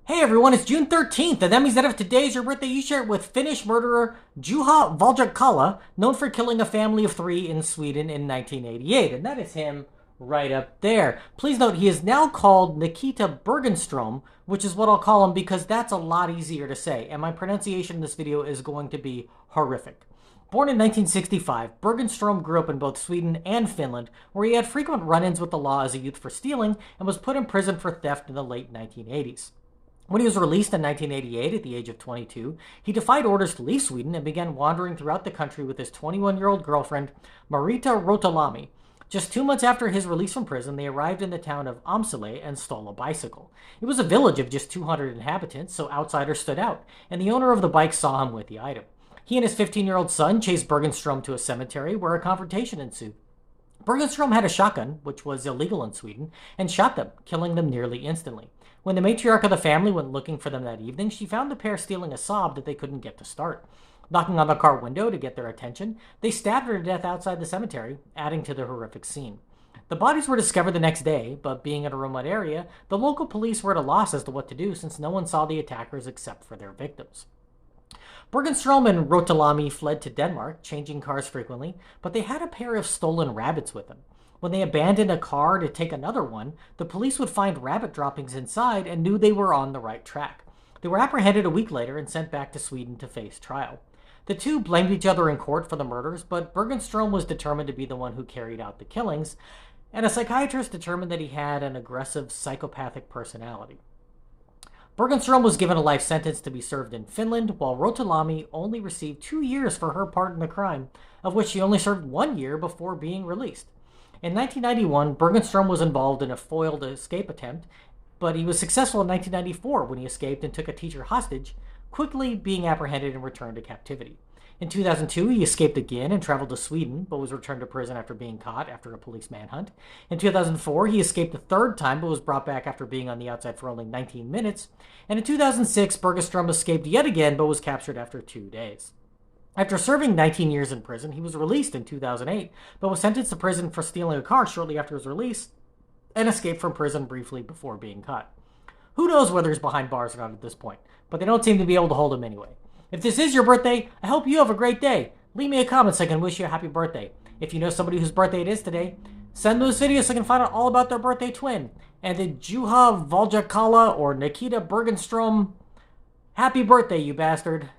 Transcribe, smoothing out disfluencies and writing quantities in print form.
Hey everyone, it's June 13th, and that means that if today is your birthday, you share it with Finnish murderer Juha Valjakkala, known for killing a family of three in Sweden in 1988. And that is him right up there. Please note, he is now called Nikita Bergenstrom, which is what I'll call him because that's a lot easier to say, and my pronunciation in this video is going to be horrific. Born in 1965, Bergenstrom grew up in both Sweden and Finland, where he had frequent run-ins with the law as a youth for stealing and was put in prison for theft in the late 1980s. When he was released in 1988 at the age of 22, he defied orders to leave Sweden and began wandering throughout the country with his 21-year-old girlfriend, Marita Rotalami. Just 2 months after his release from prison, they arrived in the town of Amsele and stole a bicycle. It was a village of just 200 inhabitants, so outsiders stood out, and the owner of the bike saw him with the item. He and his 15-year-old son chased Bergenstrom to a cemetery where a confrontation ensued. Bergenstrom had a shotgun, which was illegal in Sweden, and shot them, killing them nearly instantly. When the matriarch of the family went looking for them that evening, she found the pair stealing a Saab that they couldn't get to start. Knocking on the car window to get their attention, they stabbed her to death outside the cemetery, adding to the horrific scene. The bodies were discovered the next day, but being in a remote area, the local police were at a loss as to what to do since no one saw the attackers except for their victims. Bergenstrom and Rotalami fled to Denmark, changing cars frequently, but they had a pair of stolen rabbits with them. When they abandoned a car to take another one, the police would find rabbit droppings inside and knew they were on the right track. They were apprehended a week later and sent back to Sweden to face trial. The two blamed each other in court for the murders, but Bergenstrom was determined to be the one who carried out the killings, and a psychiatrist determined that he had an aggressive psychopathic personality. Bergenstrom was given a life sentence to be served in Finland, while Rotalami only received 2 years for her part in the crime, of which she only served 1 year before being released. In 1991, Bergenstrom was involved in a foiled escape attempt, but he was successful in 1994 when he escaped and took a teacher hostage, quickly being apprehended and returned to captivity. In 2002, he escaped again and traveled to Sweden, but was returned to prison after being caught after a police manhunt. In 2004, he escaped a third time, but was brought back after being on the outside for only 19 minutes. And in 2006, Bergenstrom escaped yet again, but was captured after 2 days. After serving 19 years in prison, he was released in 2008, but was sentenced to prison for stealing a car shortly after his release and escaped from prison briefly before being caught. Who knows whether he's behind bars or not at this point, but they don't seem to be able to hold him anyway. If this is your birthday, I hope you have a great day. Leave me a comment so I can wish you a happy birthday. If you know somebody whose birthday it is today, send those videos so I can find out all about their birthday twin. And the Juha Valjakkala or Nikita Bergenstrom, happy birthday, you bastard.